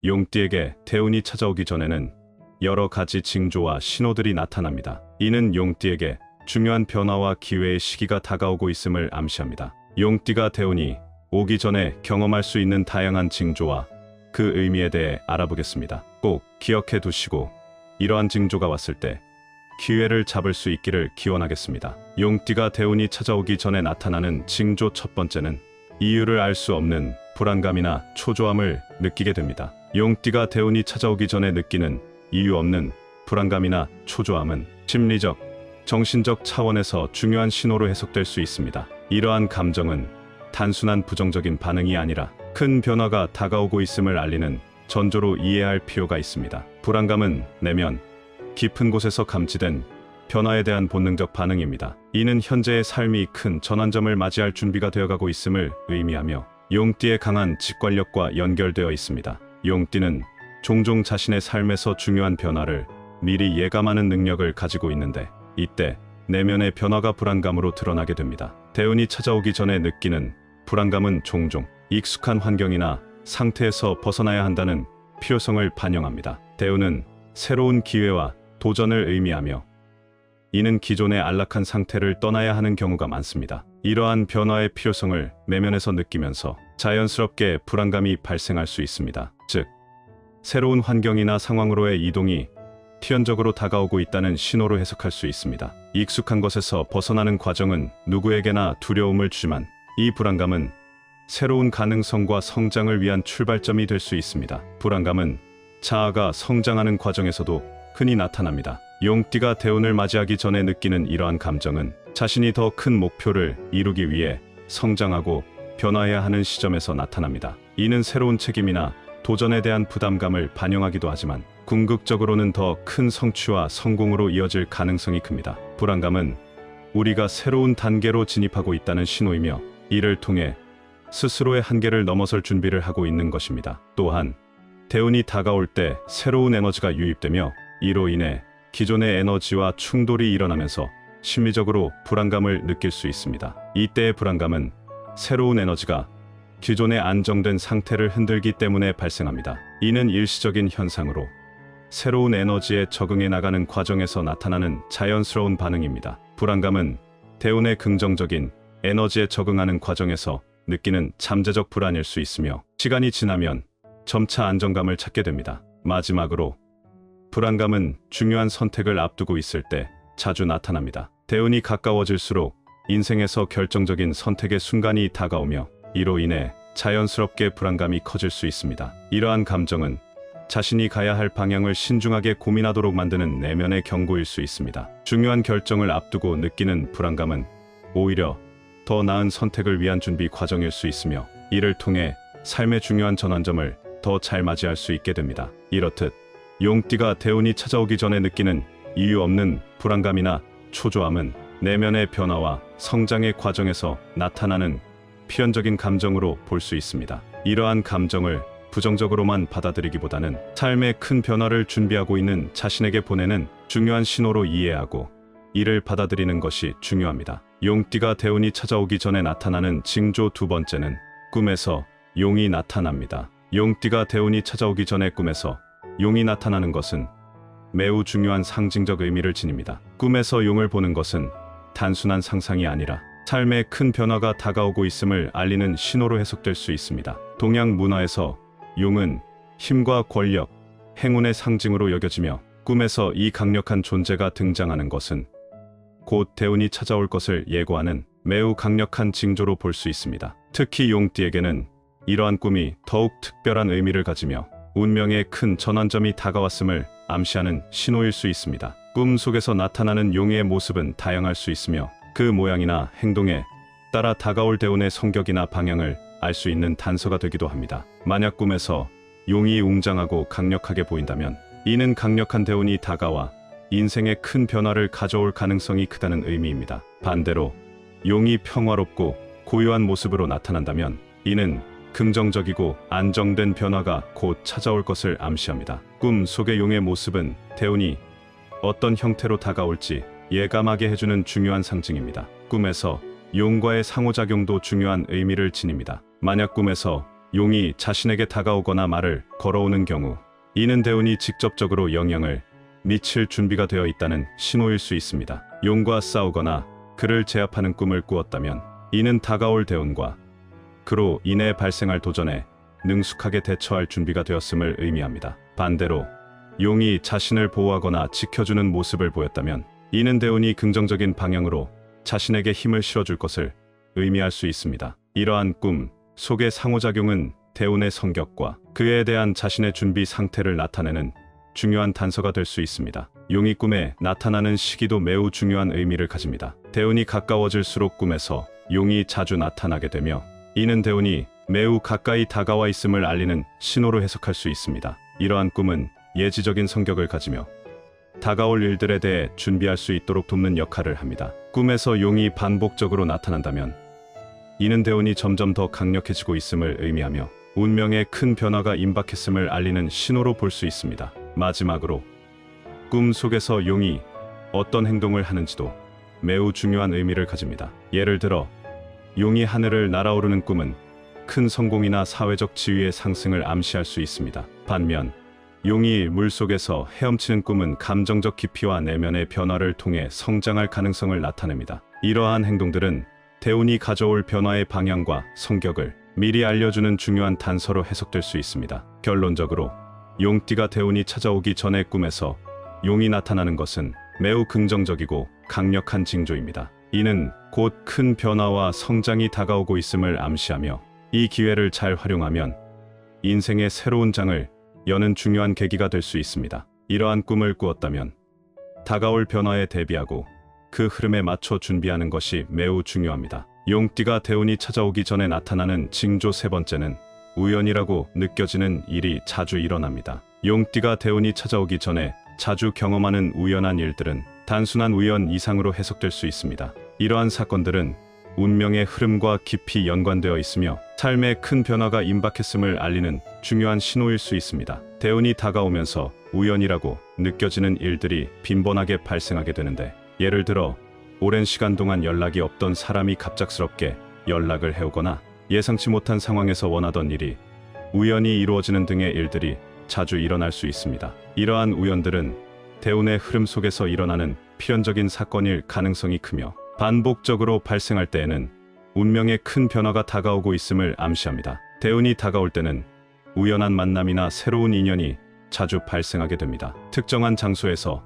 용띠에게 대운이 찾아오기 전에는 여러 가지 징조와 신호들이 나타납니다. 이는 용띠에게 중요한 변화와 기회의 시기가 다가오고 있음을 암시합니다. 용띠가 대운이 오기 전에 경험할 수 있는 다양한 징조와 그 의미에 대해 알아보겠습니다. 꼭 기억해 두시고 이러한 징조가 왔을 때 기회를 잡을 수 있기를 기원하겠습니다. 용띠가 대운이 찾아오기 전에 나타나는 징조 첫 번째는 이유를 알 수 없는 불안감이나 초조함을 느끼게 됩니다. 용띠가 대운이 찾아오기 전에 느끼는 이유 없는 불안감이나 초조함은 심리적, 정신적 차원에서 중요한 신호로 해석될 수 있습니다. 이러한 감정은 단순한 부정적인 반응이 아니라 큰 변화가 다가오고 있음을 알리는 전조로 이해할 필요가 있습니다. 불안감은 내면 깊은 곳에서 감지된 변화에 대한 본능적 반응입니다. 이는 현재의 삶이 큰 전환점을 맞이할 준비가 되어가고 있음을 의미하며 용띠의 강한 직관력과 연결되어 있습니다. 용띠는 종종 자신의 삶에서 중요한 변화를 미리 예감하는 능력을 가지고 있는데 이때 내면의 변화가 불안감으로 드러나게 됩니다. 대운이 찾아오기 전에 느끼는 불안감은 종종 익숙한 환경이나 상태에서 벗어나야 한다는 필요성을 반영합니다. 대운은 새로운 기회와 도전을 의미하며 이는 기존의 안락한 상태를 떠나야 하는 경우가 많습니다. 이러한 변화의 필요성을 내면에서 느끼면서 자연스럽게 불안감이 발생할 수 있습니다. 즉, 새로운 환경이나 상황으로의 이동이 필연적으로 다가오고 있다는 신호로 해석할 수 있습니다. 익숙한 것에서 벗어나는 과정은 누구에게나 두려움을 주지만 이 불안감은 새로운 가능성과 성장을 위한 출발점이 될 수 있습니다. 불안감은 자아가 성장하는 과정에서도 흔히 나타납니다. 용띠가 대운을 맞이하기 전에 느끼는 이러한 감정은 자신이 더 큰 목표를 이루기 위해 성장하고 변화해야 하는 시점에서 나타납니다. 이는 새로운 책임이나 도전에 대한 부담감을 반영하기도 하지만 궁극적으로는 더 큰 성취와 성공으로 이어질 가능성이 큽니다. 불안감은 우리가 새로운 단계로 진입하고 있다는 신호이며 이를 통해 스스로의 한계를 넘어설 준비를 하고 있는 것입니다. 또한 대운이 다가올 때 새로운 에너지가 유입되며 이로 인해 기존의 에너지와 충돌이 일어나면서 심리적으로 불안감을 느낄 수 있습니다. 이때의 불안감은 새로운 에너지가 기존의 안정된 상태를 흔들기 때문에 발생합니다. 이는 일시적인 현상으로 새로운 에너지에 적응해 나가는 과정에서 나타나는 자연스러운 반응입니다. 불안감은 대운의 긍정적인 에너지에 적응하는 과정에서 느끼는 잠재적 불안일 수 있으며 시간이 지나면 점차 안정감을 찾게 됩니다. 마지막으로 불안감은 중요한 선택을 앞두고 있을 때 자주 나타납니다. 대운이 가까워질수록 인생에서 결정적인 선택의 순간이 다가오며 이로 인해 자연스럽게 불안감이 커질 수 있습니다. 이러한 감정은 자신이 가야 할 방향을 신중하게 고민하도록 만드는 내면의 경고일 수 있습니다. 중요한 결정을 앞두고 느끼는 불안감은 오히려 더 나은 선택을 위한 준비 과정일 수 있으며 이를 통해 삶의 중요한 전환점을 더 잘 맞이할 수 있게 됩니다. 이렇듯 용띠가 대운이 찾아오기 전에 느끼는 이유 없는 불안감이나 초조함은 내면의 변화와 성장의 과정에서 나타나는 필연적인 감정으로 볼 수 있습니다. 이러한 감정을 부정적으로만 받아들이기보다는 삶의 큰 변화를 준비하고 있는 자신에게 보내는 중요한 신호로 이해하고 이를 받아들이는 것이 중요합니다. 용띠가 대운이 찾아오기 전에 나타나는 징조 두 번째는 꿈에서 용이 나타납니다. 용띠가 대운이 찾아오기 전에 꿈에서 용이 나타나는 것은 매우 중요한 상징적 의미를 지닙니다. 꿈에서 용을 보는 것은 단순한 상상이 아니라 삶의 큰 변화가 다가오고 있음을 알리는 신호로 해석될 수 있습니다. 동양 문화에서 용은 힘과 권력, 행운의 상징으로 여겨지며 꿈에서 이 강력한 존재가 등장하는 것은 곧 대운이 찾아올 것을 예고하는 매우 강력한 징조로 볼 수 있습니다. 특히 용띠에게는 이러한 꿈이 더욱 특별한 의미를 가지며 운명의 큰 전환점이 다가왔음을 암시하는 신호일 수 있습니다. 꿈 속에서 나타나는 용의 모습은 다양할 수 있으며 그 모양이나 행동에 따라 다가올 대운의 성격이나 방향을 알 수 있는 단서가 되기도 합니다. 만약 꿈에서 용이 웅장하고 강력하게 보인다면 이는 강력한 대운이 다가와 인생에 큰 변화를 가져올 가능성이 크다는 의미입니다. 반대로 용이 평화롭고 고요한 모습으로 나타난다면 이는 긍정적이고 안정된 변화가 곧 찾아올 것을 암시합니다. 꿈 속의 용의 모습은 대운이 어떤 형태로 다가올지 예감하게 해주는 중요한 상징입니다. 꿈에서 용과의 상호작용도 중요한 의미를 지닙니다. 만약 꿈에서 용이 자신에게 다가오거나 말을 걸어오는 경우, 이는 대운이 직접적으로 영향을 미칠 준비가 되어 있다는 신호일 수 있습니다. 용과 싸우거나 그를 제압하는 꿈을 꾸었다면 이는 다가올 대운과 그로 인해 발생할 도전에 능숙하게 대처할 준비가 되었음을 의미합니다. 반대로 용이 자신을 보호하거나 지켜주는 모습을 보였다면 이는 대운이 긍정적인 방향으로 자신에게 힘을 실어줄 것을 의미할 수 있습니다. 이러한 꿈 속의 상호작용은 대운의 성격과 그에 대한 자신의 준비 상태를 나타내는 중요한 단서가 될 수 있습니다. 용이 꿈에 나타나는 시기도 매우 중요한 의미를 가집니다. 대운이 가까워질수록 꿈에서 용이 자주 나타나게 되며 이는 대운이 매우 가까이 다가와 있음을 알리는 신호로 해석할 수 있습니다. 이러한 꿈은 예지적인 성격을 가지며 다가올 일들에 대해 준비할 수 있도록 돕는 역할을 합니다. 꿈에서 용이 반복적으로 나타난다면 이는 대운이 점점 더 강력해지고 있음을 의미하며 운명에 큰 변화가 임박했음을 알리는 신호로 볼 수 있습니다. 마지막으로 꿈 속에서 용이 어떤 행동을 하는지도 매우 중요한 의미를 가집니다. 예를 들어 용이 하늘을 날아오르는 꿈은 큰 성공이나 사회적 지위의 상승을 암시할 수 있습니다. 반면 용이 물속에서 헤엄치는 꿈은 감정적 깊이와 내면의 변화를 통해 성장할 가능성을 나타냅니다. 이러한 행동들은 대운이 가져올 변화의 방향과 성격을 미리 알려주는 중요한 단서로 해석될 수 있습니다. 결론적으로 용띠가 대운이 찾아오기 전에 꿈에서 용이 나타나는 것은 매우 긍정적이고 강력한 징조입니다. 이는 곧 큰 변화와 성장이 다가오고 있음을 암시하며 이 기회를 잘 활용하면 인생의 새로운 장을 여는 중요한 계기가 될 수 있습니다. 이러한 꿈을 꾸었다면 다가올 변화에 대비하고 그 흐름에 맞춰 준비하는 것이 매우 중요합니다. 용띠가 대운이 찾아오기 전에 나타나는 징조 세 번째는 우연이라고 느껴지는 일이 자주 일어납니다. 용띠가 대운이 찾아오기 전에 자주 경험하는 우연한 일들은 단순한 우연 이상으로 해석될 수 있습니다. 이러한 사건들은 운명의 흐름과 깊이 연관되어 있으며 삶에 큰 변화가 임박했음을 알리는 중요한 신호일 수 있습니다. 대운이 다가오면서 우연이라고 느껴지는 일들이 빈번하게 발생하게 되는데, 예를 들어 오랜 시간 동안 연락이 없던 사람이 갑작스럽게 연락을 해오거나 예상치 못한 상황에서 원하던 일이 우연히 이루어지는 등의 일들이 자주 일어날 수 있습니다. 이러한 우연들은 대운의 흐름 속에서 일어나는 필연적인 사건일 가능성이 크며 반복적으로 발생할 때에는 운명의 큰 변화가 다가오고 있음을 암시합니다. 대운이 다가올 때는 우연한 만남이나 새로운 인연이 자주 발생하게 됩니다. 특정한 장소에서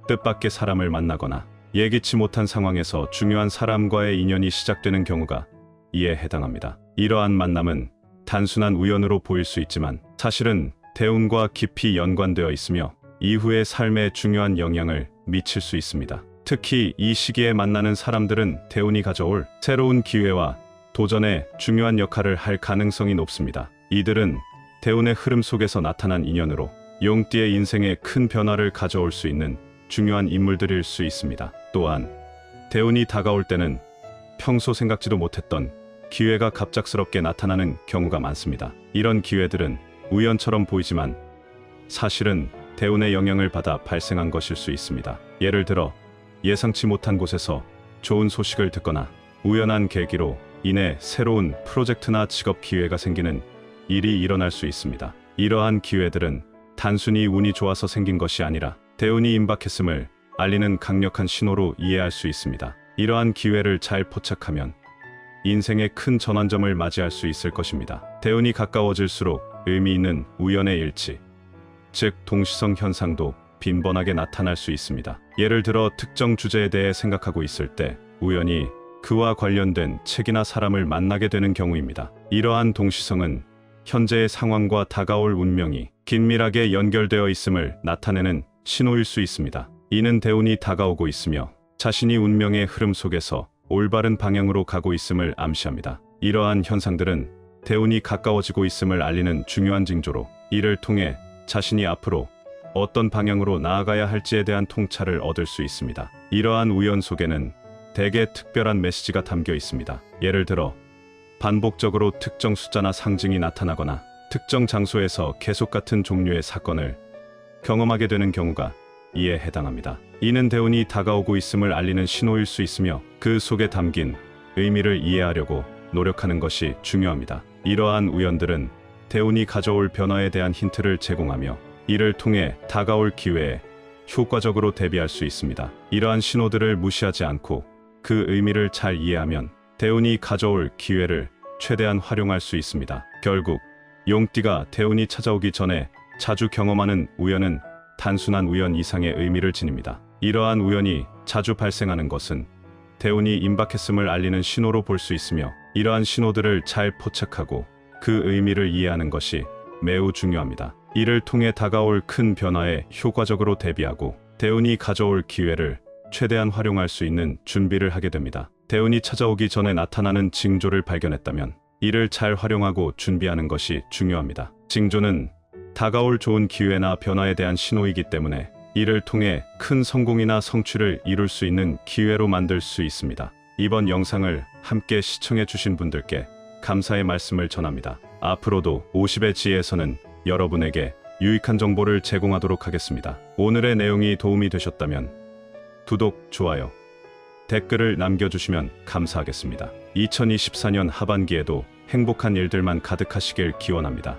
뜻밖의 사람을 만나거나 예기치 못한 상황에서 중요한 사람과의 인연이 시작되는 경우가 이에 해당합니다. 이러한 만남은 단순한 우연으로 보일 수 있지만 사실은 대운과 깊이 연관되어 있으며 이후의 삶에 중요한 영향을 미칠 수 있습니다. 특히 이 시기에 만나는 사람들은 대운이 가져올 새로운 기회와 도전에 중요한 역할을 할 가능성이 높습니다. 이들은 대운의 흐름 속에서 나타난 인연으로 용띠의 인생에 큰 변화를 가져올 수 있는 중요한 인물들일 수 있습니다. 또한 대운이 다가올 때는 평소 생각지도 못했던 기회가 갑작스럽게 나타나는 경우가 많습니다. 이런 기회들은 우연처럼 보이지만 사실은 대운의 영향을 받아 발생한 것일 수 있습니다. 예를 들어 예상치 못한 곳에서 좋은 소식을 듣거나 우연한 계기로 인해 새로운 프로젝트나 직업 기회가 생기는 일이 일어날 수 있습니다. 이러한 기회들은 단순히 운이 좋아서 생긴 것이 아니라 대운이 임박했음을 알리는 강력한 신호로 이해할 수 있습니다. 이러한 기회를 잘 포착하면 인생의 큰 전환점을 맞이할 수 있을 것입니다. 대운이 가까워질수록 의미 있는 우연의 일치, 즉 동시성 현상도 빈번하게 나타날 수 있습니다. 예를 들어 특정 주제에 대해 생각하고 있을 때 우연히 그와 관련된 책이나 사람을 만나게 되는 경우입니다. 이러한 동시성은 현재의 상황과 다가올 운명이 긴밀하게 연결되어 있음을 나타내는 신호일 수 있습니다. 이는 대운이 다가오고 있으며 자신이 운명의 흐름 속에서 올바른 방향으로 가고 있음을 암시합니다. 이러한 현상들은 대운이 가까워지고 있음을 알리는 중요한 징조로 이를 통해 자신이 앞으로 어떤 방향으로 나아가야 할지에 대한 통찰을 얻을 수 있습니다. 이러한 우연 속에는 대개 특별한 메시지가 담겨 있습니다. 예를 들어 반복적으로 특정 숫자나 상징이 나타나거나 특정 장소에서 계속 같은 종류의 사건을 경험하게 되는 경우가 이에 해당합니다. 이는 대운이 다가오고 있음을 알리는 신호일 수 있으며 그 속에 담긴 의미를 이해하려고 노력하는 것이 중요합니다. 이러한 우연들은 대운이 가져올 변화에 대한 힌트를 제공하며 이를 통해 다가올 기회에 효과적으로 대비할 수 있습니다. 이러한 신호들을 무시하지 않고 그 의미를 잘 이해하면 대운이 가져올 기회를 최대한 활용할 수 있습니다. 결국 용띠가 대운이 찾아오기 전에 자주 경험하는 우연은 단순한 우연 이상의 의미를 지닙니다. 이러한 우연이 자주 발생하는 것은 대운이 임박했음을 알리는 신호로 볼 수 있으며 이러한 신호들을 잘 포착하고 그 의미를 이해하는 것이 매우 중요합니다. 이를 통해 다가올 큰 변화에 효과적으로 대비하고 대운이 가져올 기회를 최대한 활용할 수 있는 준비를 하게 됩니다. 대운이 찾아오기 전에 나타나는 징조를 발견했다면 이를 잘 활용하고 준비하는 것이 중요합니다. 징조는 다가올 좋은 기회나 변화에 대한 신호이기 때문에 이를 통해 큰 성공이나 성취를 이룰 수 있는 기회로 만들 수 있습니다. 이번 영상을 함께 시청해 주신 분들께 감사의 말씀을 전합니다. 앞으로도 50의 지혜에서는 여러분에게 유익한 정보를 제공하도록 하겠습니다. 오늘의 내용이 도움이 되셨다면 구독, 좋아요, 댓글을 남겨주시면 감사하겠습니다. 2024년 하반기에도 행복한 일들만 가득하시길 기원합니다.